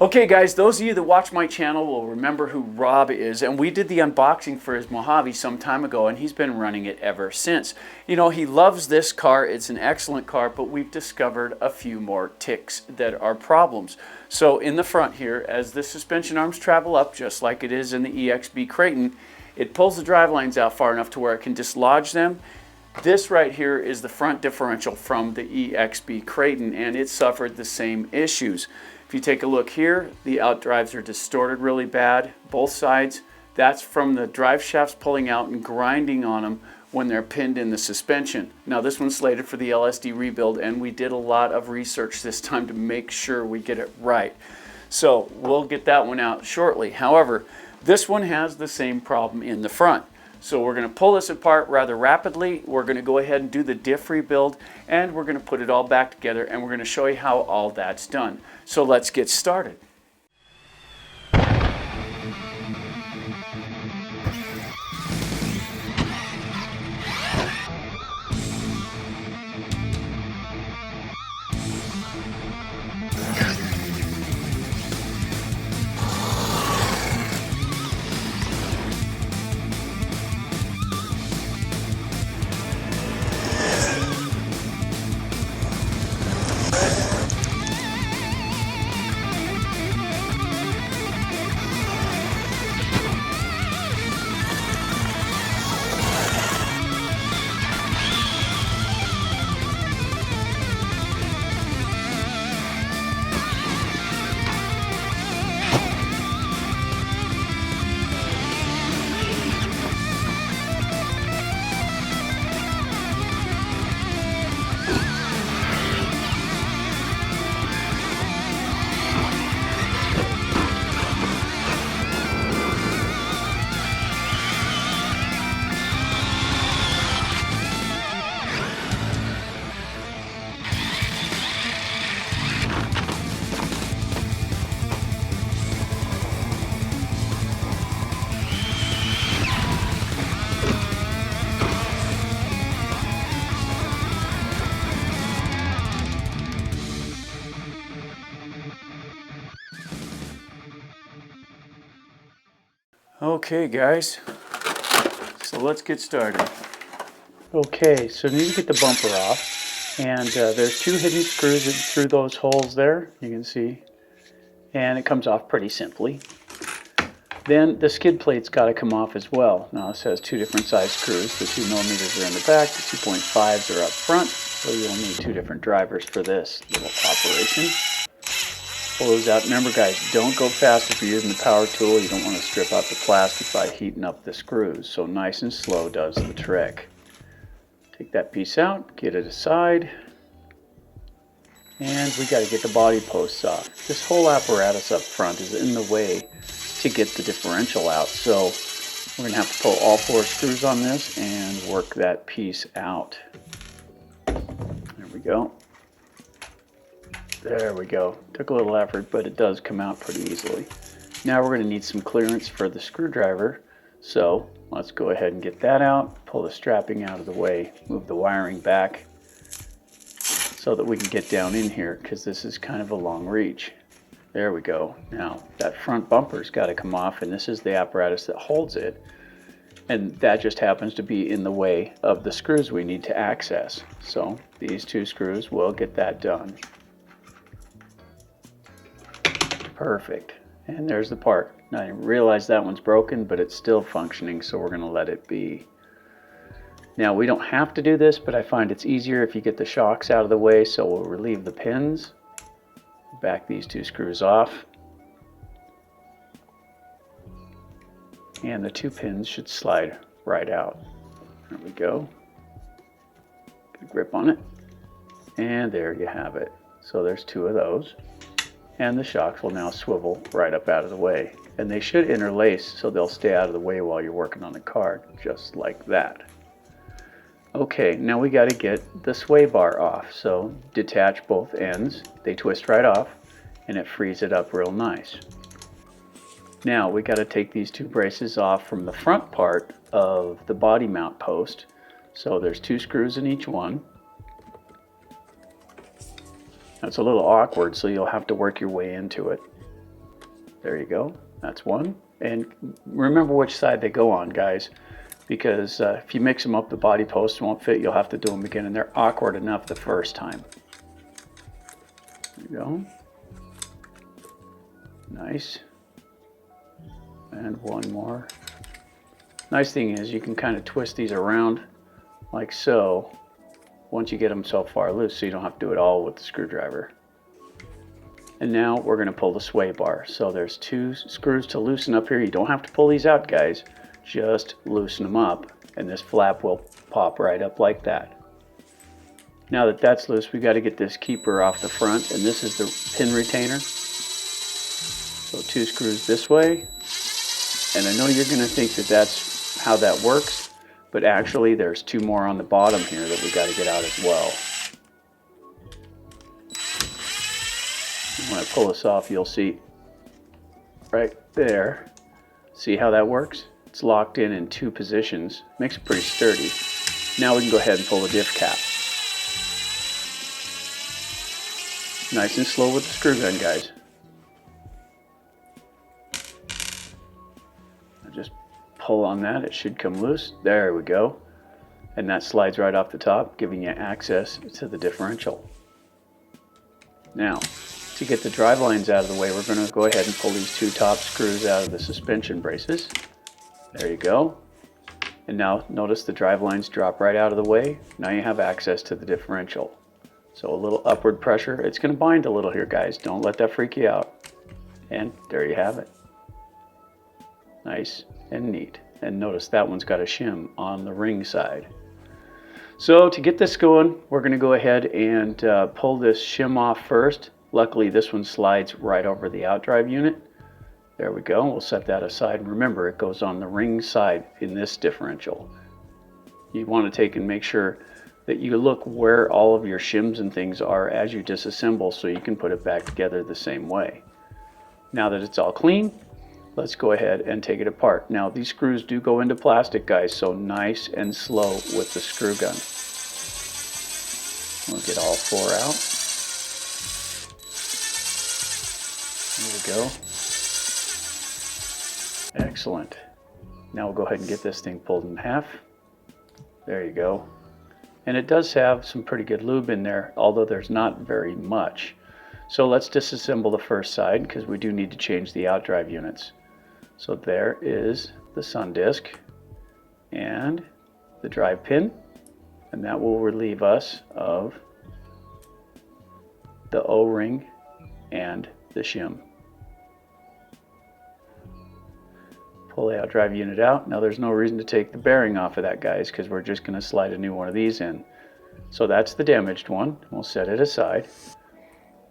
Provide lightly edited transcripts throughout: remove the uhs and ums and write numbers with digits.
Okay guys, those of you that watch my channel will remember who Rob is, and we did the unboxing for his Mojave some time ago, and he's been running it ever since. You know, he loves this car, it's an excellent car, but we've discovered a few more ticks that are problems. So in the front here, as the suspension arms travel up, just like it is in the EXB Creighton, it pulls the drive lines out far enough to where it can dislodge them. This right here is the front differential from the EXB Creighton, and it suffered the same issues. If you take a look here, the outdrives are distorted really bad, both sides. That's from the drive shafts pulling out and grinding on them when they're pinned in the suspension. Now this one's slated for the LSD rebuild, and we did a lot of research this time to make sure we get it right. So we'll get that one out shortly. However, this one has the same problem in the front. So we're going to pull this apart rather rapidly. We're going to go ahead and do the diff rebuild, and we're going to put it all back together, and we're going to show you how all that's done. So let's get started. Okay guys, so let's get started. Okay, so you need to get the bumper off, and there's two hidden screws through those holes there, you can see, and it comes off pretty simply. Then the skid plate's got to come off as well. Now this has two different size screws. The 2mm are in the back, the 2.5s are up front, so you'll need two different drivers for this little operation. Pull those out. Remember guys, don't go fast if you're using the power tool. You don't want to strip out the plastic by heating up the screws. So nice and slow does the trick. Take that piece out, get it aside, and we got to get the body posts off. This whole apparatus up front is in the way to get the differential out. So we're going to have to pull all four screws on this and work that piece out. There we go. There we go. Took a little effort, but it does come out pretty easily. Now we're going to need some clearance for the screwdriver. So let's go ahead and get that out, pull the strapping out of the way, move the wiring back so that we can get down in here, because this is kind of a long reach. There we go. Now that front bumper's got to come off, and this is the apparatus that holds it. And that just happens to be in the way of the screws we need to access. So these two screws will get that done. Perfect. And there's the part. Now I realize that one's broken, but it's still functioning, so we're going to let it be. Now we don't have to do this, but I find it's easier if you get the shocks out of the way, so we'll relieve the pins. Back these two screws off. And the two pins should slide right out. There we go. Good grip on it. And there you have it. So there's two of those. And the shocks will now swivel right up out of the way. And they should interlace so they'll stay out of the way while you're working on the car, just like that. Okay, now we got to get the sway bar off. So detach both ends. They twist right off, and it frees it up real nice. Now we got to take these two braces off from the front part of the body mount post. So there's two screws in each one. That's a little awkward, so you'll have to work your way into it. There you go. That's one. And remember which side they go on, guys, because if you mix them up, the body posts won't fit. You'll have to do them again, and they're awkward enough the first time. There you go. Nice. And one more. Nice thing is you can kind of twist these around like so once you get them so far loose, so you don't have to do it all with the screwdriver. And now we're going to pull the sway bar. So there's 2 screws to loosen up here. You don't have to pull these out, guys. Just loosen them up, and this flap will pop right up like that. Now that that's loose, we got to get this keeper off the front, and this is the pin retainer. So 2 screws this way, and I know you're going to think that that's how that works, but actually there's 2 more on the bottom here that we got to get out as well. When I pull this off, you'll see right there. See how that works? It's locked in 2 positions. Makes it pretty sturdy. Now we can go ahead and pull the diff cap. Nice and slow with the screw gun, guys. Just pull on that. It should come loose. There we go. And that slides right off the top, giving you access to the differential. Now, to get the drive lines out of the way, we're going to go ahead and pull these 2 top screws out of the suspension braces. There you go. And now notice the drive lines drop right out of the way. Now you have access to the differential. So a little upward pressure. It's going to bind a little here, guys. Don't let that freak you out. And there you have it. Nice and neat. And notice that one's got a shim on the ring side. So to get this going, we're going to go ahead and pull this shim off first. Luckily, this one slides right over the outdrive unit. There we go. We'll set that aside. And remember, it goes on the ring side in this differential. You want to take and make sure that you look where all of your shims and things are as you disassemble, so you can put it back together the same way. Now that it's all clean, let's go ahead and take it apart. Now, these screws do go into plastic, guys, so nice and slow with the screw gun. We'll get all 4 out. There we go. Excellent. Now we'll go ahead and get this thing pulled in half. There you go. And it does have some pretty good lube in there, although there's not very much. So let's disassemble the first side, because we do need to change the outdrive units. So there is the sun disk and the drive pin, and that will relieve us of the O-ring and the shim. Pull the outdrive unit out. Now there's no reason to take the bearing off of that, guys, because we're just going to slide a new one of these in. So that's the damaged one. We'll set it aside.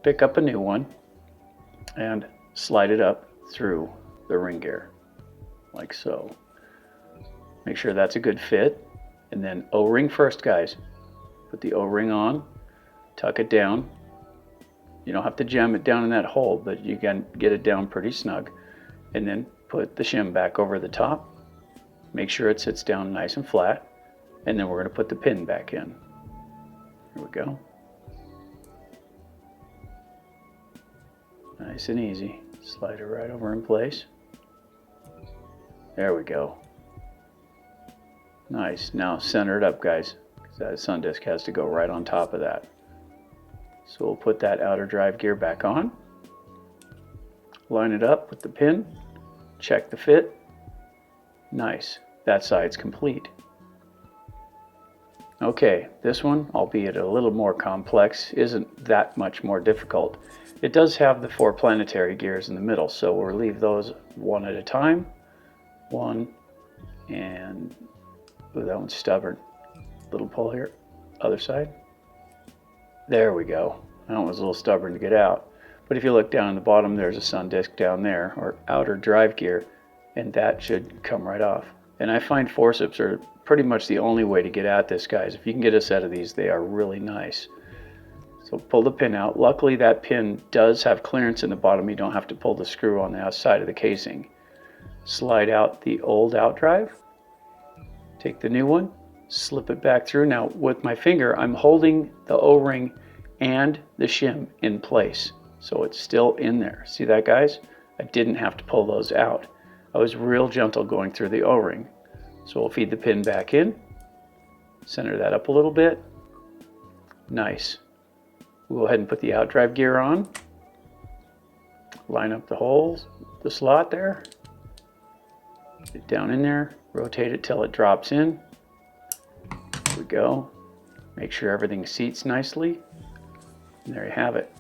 Pick up a new one and slide it up through the ring gear, like so. Make sure that's a good fit. And then O-ring first, guys. Put the O-ring on, tuck it down. You don't have to jam it down in that hole, but you can get it down pretty snug. And then put the shim back over the top. Make sure it sits down nice and flat. And then we're going to put the pin back in. Here we go. Nice and easy. Slide it right over in place. There we go. Nice. Now center it up, guys, because that sun disk has to go right on top of that. So we'll put that outer drive gear back on. Line it up with the pin. Check the fit. Nice. That side's complete. Okay, this one, albeit a little more complex, isn't that much more difficult. It does have the 4 planetary gears in the middle, so we'll leave those one at a time. One, and ooh, that one's stubborn. Little pull here. Other side. There we go. That one was a little stubborn to get out. But if you look down at the bottom, there's a sun disk down there, or outer drive gear, and that should come right off. And I find forceps are pretty much the only way to get at this, guys. If you can get a set of these, they are really nice. So pull the pin out. Luckily, that pin does have clearance in the bottom. You don't have to pull the screw on the outside of the casing. Slide out the old out drive. Take the new one, slip it back through. Now, with my finger, I'm holding the O-ring and the shim in place. So it's still in there. See that, guys? I didn't have to pull those out. I was real gentle going through the O-ring. So we'll feed the pin back in, center that up a little bit. Nice. We'll go ahead and put the outdrive gear on. Line up the holes, the slot there. Get it down in there, rotate it till it drops in. There we go. Make sure everything seats nicely. And there you have it.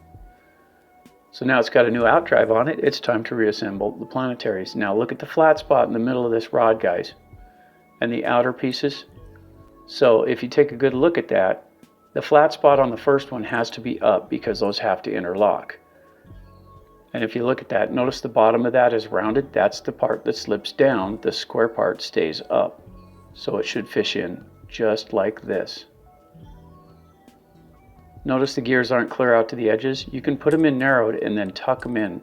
So now it's got a new outdrive on it. It's time to reassemble the planetaries. Now look at the flat spot in the middle of this rod, guys, and the outer pieces. So if you take a good look at that, the flat spot on the first one has to be up because those have to interlock. And if you look at that, notice the bottom of that is rounded. That's the part that slips down. The square part stays up. So it should fish in just like this. Notice the gears aren't clear out to the edges. You can put them in narrowed and then tuck them in.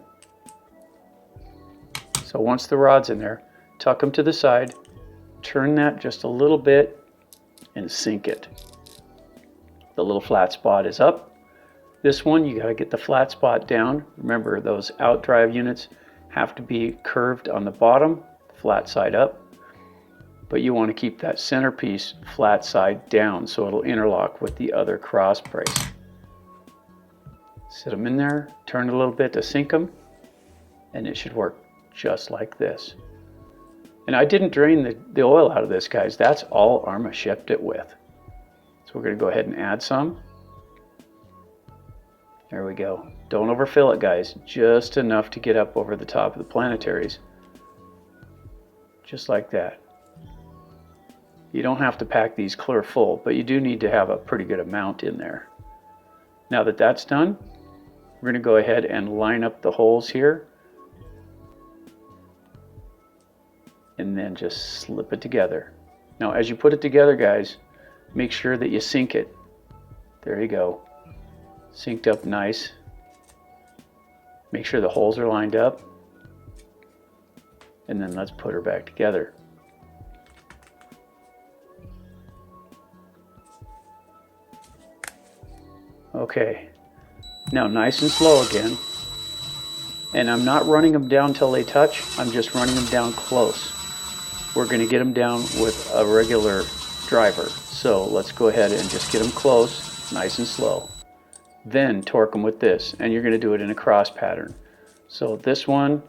So once the rod's in there, tuck them to the side, turn that just a little bit and sink it. The little flat spot is up. This one, you got to get the flat spot down. Remember, those outdrive units have to be curved on the bottom, flat side up. But you want to keep that centerpiece flat side down so it'll interlock with the other cross brace. Sit them in there, turn it a little bit to sink them, and it should work just like this. And I didn't drain the oil out of this, guys. That's all Arrma shipped it with. So we're going to go ahead and add some. There we go. Don't overfill it, guys. Just enough to get up over the top of the planetaries. Just like that. You don't have to pack these clear full, but you do need to have a pretty good amount in there. Now that that's done, we're going to go ahead and line up the holes here. And then just slip it together. Now as you put it together, guys, make sure that you sink it. There you go. Synced up nice. Make sure the holes are lined up. And then let's put her back together. Okay. Now nice and slow again. And I'm not running them down till they touch. I'm just running them down close. We're going to get them down with a regular driver. So let's go ahead and just get them close, nice and slow. Then torque them with this, and you're going to do it in a cross pattern. So this one,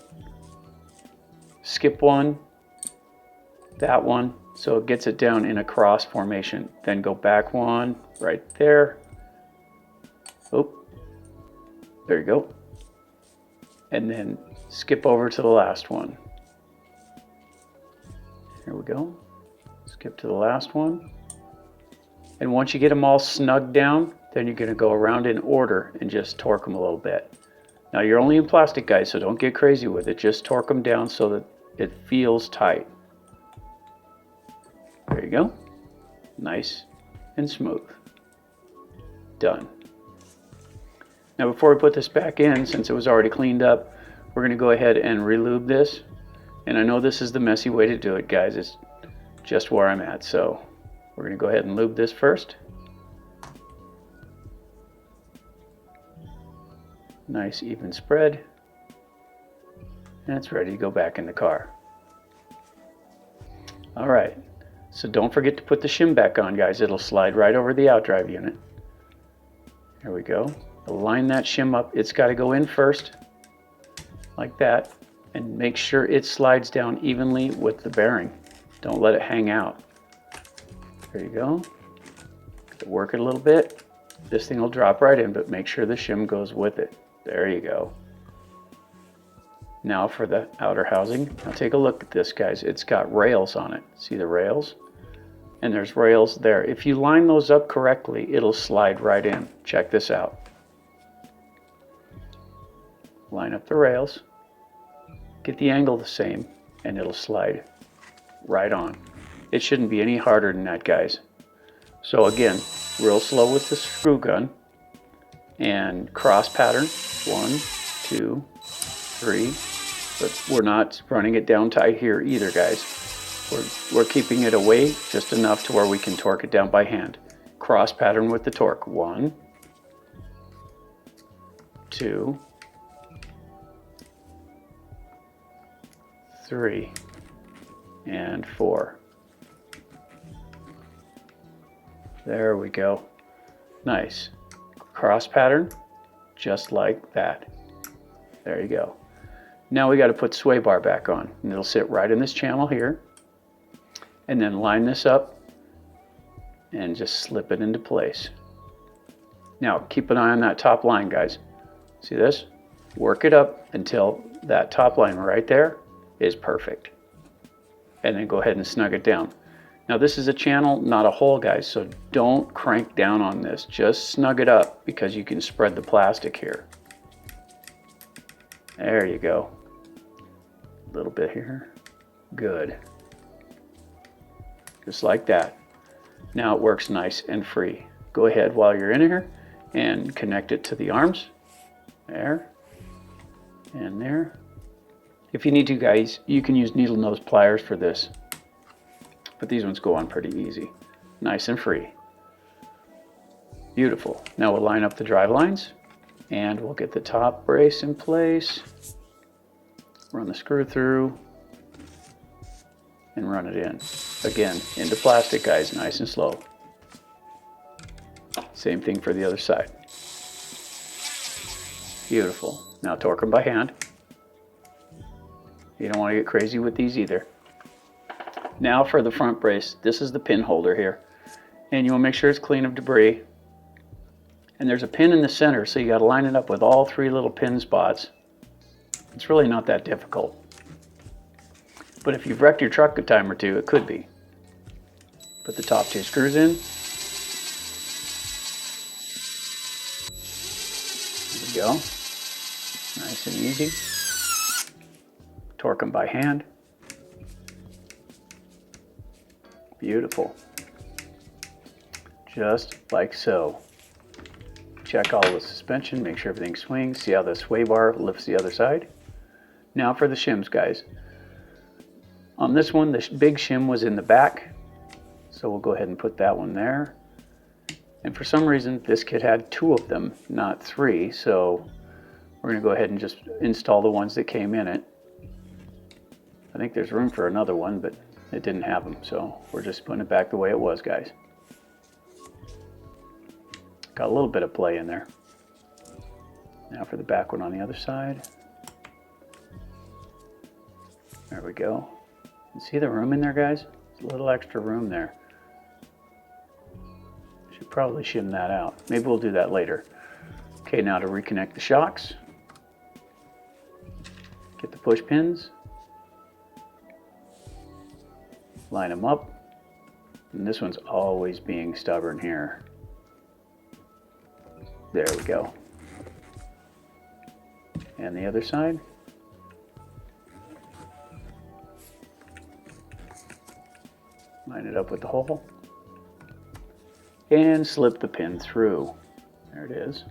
skip one, that one, so it gets it down in a cross formation. Then go back one, right there. Oh, there you go. And then skip over to the last one. Here we go. Skip to the last one. And once you get them all snugged down, then you're going to go around in order and just torque them a little bit. Now you're only in plastic, guys, so don't get crazy with it. Just torque them down so that it feels tight. There you go. Nice and smooth. Done. Now before we put this back in, since it was already cleaned up, we're going to go ahead and relube this. And I know this is the messy way to do it, guys. It's just where I'm at. So we're going to go ahead and lube this first. Nice even spread. And it's ready to go back in the car. All right. So don't forget to put the shim back on, guys. It'll slide right over the outdrive unit. There we go. Line that shim up. It's got to go in first, like that, and make sure it slides down evenly with the bearing. Don't let it hang out. There you go. Work it a little bit. This thing will drop right in, but make sure the shim goes with it. There you go. Now for the outer housing. Now take a look at this, guys. It's got rails on it. See the rails? And there's rails there. If you line those up correctly, it'll slide right in. Check this out. Line up the rails. Get the angle the same, and it'll slide right on. It shouldn't be any harder than that, guys. So again, real slow with the screw gun and cross pattern. 1, 2, 3. But we're not running it down tight here either, guys. We're keeping it away just enough to where we can torque it down by hand. Cross pattern with the torque. 1, 2, 3, and 4. There we go. Nice. Cross pattern, just like that. There you go. Now we got to put sway bar back on, and it'll sit right in this channel here. And then line this up and just slip it into place. Now keep an eye on that top line, guys. See this? Work it up until that top line right there is perfect. And then go ahead and snug it down. Now this is a channel, not a hole, guys, so don't crank down on this. Just snug it up because you can spread the plastic here. There you go. A little bit here. Good. Just like that. Now it works nice and free. Go ahead while you're in here and connect it to the arms. There. And there. If you need to, guys, you can use needle nose pliers for this. But these ones go on pretty easy. Nice and free. Beautiful. Now we'll line up the drive lines and we'll get the top brace in place. Run the screw through and run it in. Again, into plastic, guys, nice and slow. Same thing for the other side. Beautiful. Now torque them by hand. You don't want to get crazy with these either. Now for the front brace, this is the pin holder here. And you want to make sure it's clean of debris. And there's a pin in the center, so you got to line it up with all 3 little pin spots. It's really not that difficult. But if you've wrecked your truck a time or two, it could be. Put the top 2 screws in. There we go. Nice and easy. Torque them by hand. Beautiful. Just like so. Check all the suspension, make sure everything swings. See how the sway bar lifts the other side? Now for the shims, guys. On this one, the big shim was in the back, so we'll go ahead and put that one there. And for some reason, this kit had 2 of them, not 3, so we're going to go ahead and just install the ones that came in it. I think there's room for another one, but it didn't have them, so we're just putting it back the way it was, guys. Got a little bit of play in there. Now for the back one on the other side. There we go. You see the room in there, guys? There's a little extra room there. Should probably shim that out. Maybe we'll do that later. Okay, now to reconnect the shocks. Get the push pins. Line them up. And this one's always being stubborn here. There we go. And the other side. Line it up with the hole. And slip the pin through. There it is.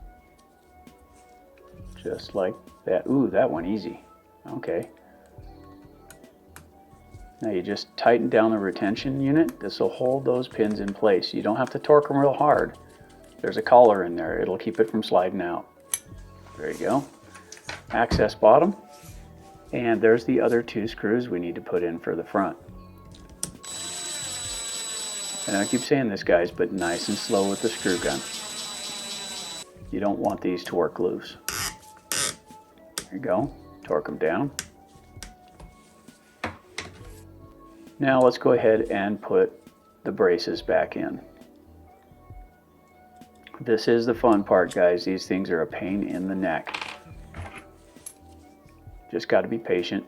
Just like that. Ooh, that one easy. Okay. Now you just tighten down the retention unit. This will hold those pins in place. You don't have to torque them real hard. There's a collar in there. It'll keep it from sliding out. There you go. Access bottom. And there's the other 2 screws we need to put in for the front. And I keep saying this, guys, but nice and slow with the screw gun. You don't want these to work loose. There you go. Torque them down. Now let's go ahead and put the braces back in. This is the fun part, guys. These things are a pain in the neck. Just got to be patient.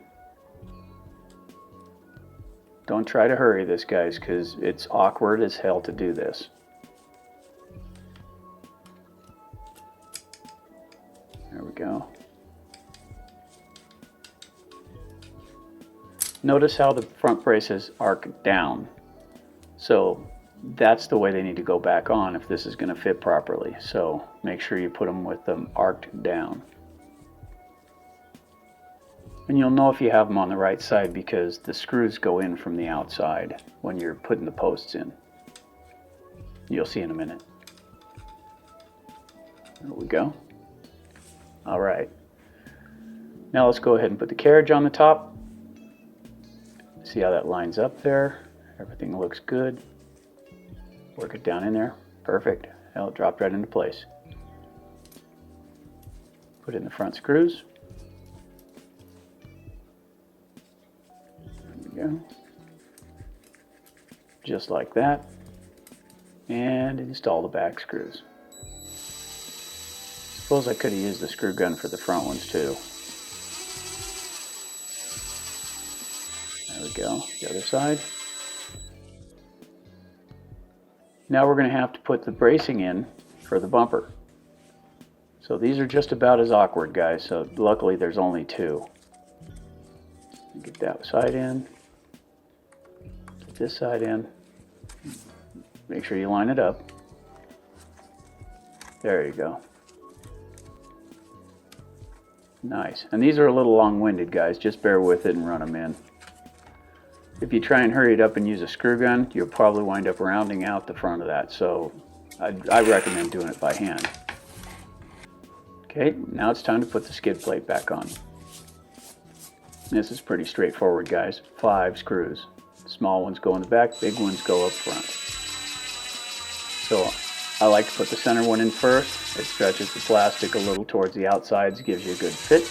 Don't try to hurry this, guys, because it's awkward as hell to do this. There we go. Notice how the front braces arc down. So that's the way they need to go back on if this is going to fit properly. So make sure you put them with them arced down. And you'll know if you have them on the right side because the screws go in from the outside when you're putting the posts in. You'll see in a minute. There we go. All right. Now let's go ahead and put the carriage on the top. See how that lines up there? Everything looks good. Work it down in there. Perfect. Well, it dropped right into place. Put in the front screws. There we go. Just like that. And install the back screws. Suppose I could have used the screw gun for the front ones too. There we go. The other side. Now we're going to have to put the bracing in for the bumper. So these are just about as awkward, guys. So luckily there's only two. Get that side in. Get this side in. Make sure you line it up. There you go. Nice. And these are a little long-winded, guys. Just bear with it and run them in. If you try and hurry it up and use a screw gun, you'll probably wind up rounding out the front of that. So I recommend doing it by hand. Okay, now it's time to put the skid plate back on. This is pretty straightforward, guys. 5 screws. Small ones go in the back, big ones go up front. So I like to put the center one in first. It stretches the plastic a little towards the outsides, gives you a good fit.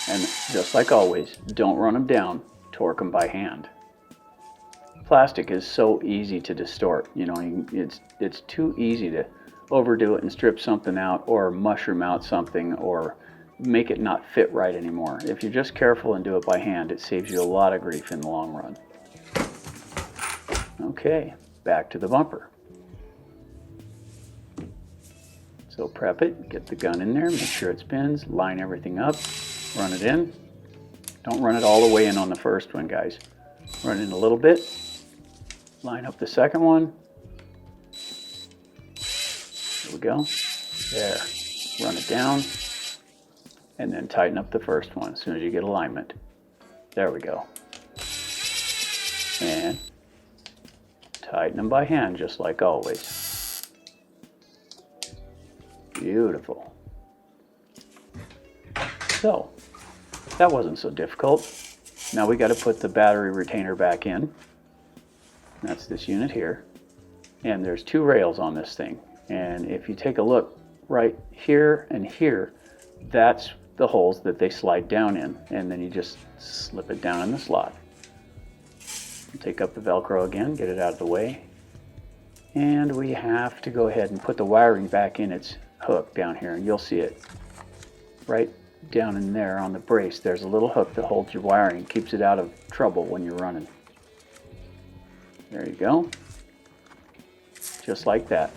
And just like always, don't run them down, torque them by hand. Plastic is so easy to distort. You know, it's too easy to overdo it and strip something out or mushroom out something or make it not fit right anymore. If you're just careful and do it by hand, it saves you a lot of grief in the long run. Okay, back to the bumper. So prep it, get the gun in there, make sure it spins, line everything up, run it in. Don't run it all the way in on the first one, guys. Run it in a little bit, line up the second one. There we go. There. Run it down. And then tighten up the first one as soon as you get alignment. There we go. And tighten them by hand just like always. Beautiful. So, that wasn't so difficult. Now we got to put the battery retainer back in. That's this unit here. And there's 2 rails on this thing. And if you take a look right here and here, that's the holes that they slide down in. And then you just slip it down in the slot. Take up the Velcro again, get it out of the way. And we have to go ahead and put the wiring back in its hook down here. And you'll see it right down in there on the brace. There's a little hook that holds your wiring, keeps it out of trouble when you're running. There you go. Just like that.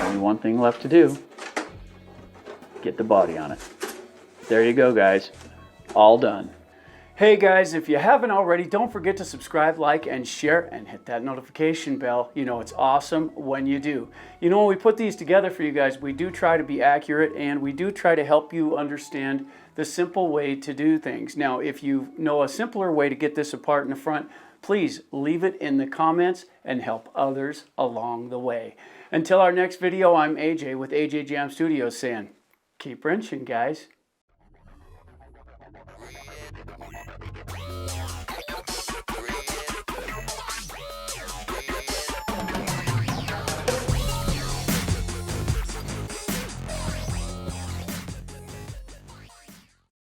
Only one thing left to do. Get the body on it. There you go, guys. All done. Hey guys, if you haven't already, don't forget to subscribe, like, and share, and hit that notification bell. You know, it's awesome when you do. You know, when we put these together for you guys, we do try to be accurate, and we do try to help you understand the simple way to do things. Now, if you know a simpler way to get this apart in the front, please leave it in the comments and help others along the way. Until our next video, I'm AJ with AJ Jam Studios saying, keep wrenching, guys.